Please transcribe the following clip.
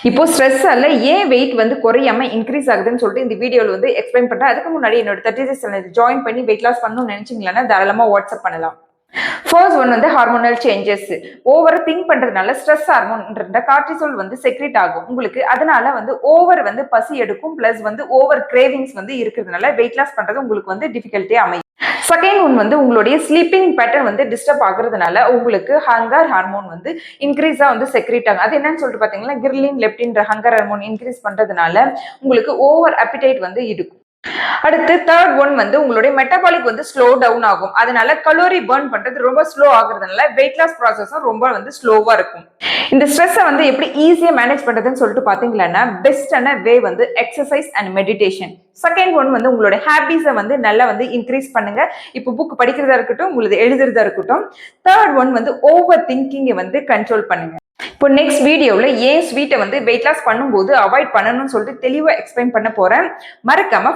இப்போ ஸ்ட்ரெஸ்ஸால ஏன் வெயிட் வந்து குறையாம இன்க்ரீஸ் ஆகுதுன்னு சொல்லிட்டு இந்த வீடியோல வந்து எக்ஸ்பிளைன் பண்றேன். அதுக்கு முன்னாடி என்னோட 30 days சேனல் ஜாயின் பண்ணி வெயிட் லாஸ் பண்ணணும்னு நினைச்சீங்களா தாராளமா வாட்ஸ்அப் பண்ணலாம். ஃபர்ஸ்ட் ஒன் வந்து ஹார்மோனல் சேஞ்சஸ். ஓவர் திங்க் பண்றதுனால ஸ்ட்ரெஸ் ஹார்மோன்ன்ற கார்டிசோல் வந்து செக்ரேட் ஆகும் உங்களுக்கு. அதனால வந்து ஓவர் வந்து பசி எடுக்கும், பிளஸ் வந்து ஓவர் கிரேவிங்ஸ் வந்து இருக்கிறதுனால வெயிட் லாஸ் பண்றது உங்களுக்கு வந்து டிஃபிகல்ட்டே அமையும். செகண்ட் ஒன் வந்து உங்களுடைய ஸ்லீப்பிங் பேட்டர்ன் வந்து டிஸ்டர்ப் ஆகுறதுனால உங்களுக்கு ஹங்கர் ஹார்மோன் வந்து இன்க்ரீஸா வந்து செக்ரேட் ஆகும். அது என்னன்னு சொல்லிட்டு பாத்தீங்கன்னா கிர்லின் லெப்டின்ற ஹங்கர் ஹார்மோன் இன்க்ரீஸ் பண்றதுனால உங்களுக்கு ஓவர் அப்பிடைட் வந்து இருக்கும். அடுத்து தேர்ட் ஒன் வந்து உங்களுடைய மெட்டபாலிக் வந்து ஸ்லோ டவுன் ஆகும். அதனால கலோரி பர்ன் பண்றது ரொம்ப ஸ்லோ ஆகுறதுனால வெயிட் லாஸ் ப்ராசஸும் ரொம்ப வந்து ஸ்லோவா இருக்கும். இந்த ஸ்ட்ரெஸ்ஸை வந்து எப்படி ஈஸியா மேனேஜ் பண்றதுன்னு சொல்லிட்டு பாத்தீங்கன்னா பெஸ்டான வே வந்து exercise and meditation. Second one வந்து உங்களோட ஹேபிட்ஸை வந்து நல்லா வந்து இன்க்ரீஸ் பண்ணுங்க. இப்போ புக் படிக்கிறதா இருக்கட்டும், உங்களுக்கு எழுதுறதா இருக்கட்டும். தேர்ட் ஒன் வந்து ஓவர் திங்கிங்கை வந்து கண்ட்ரோல் பண்ணுங்க. இப்போ நெக்ஸ்ட் வீடியோவில் ஏன் ஸ்வீட்டை வந்து வெயிட் லாஸ் பண்ணும்போது அவாய்ட் பண்ணணும்னு சொல்லிட்டு தெளிவாக எக்ஸ்பிளைன் பண்ண போறேன். மறக்காம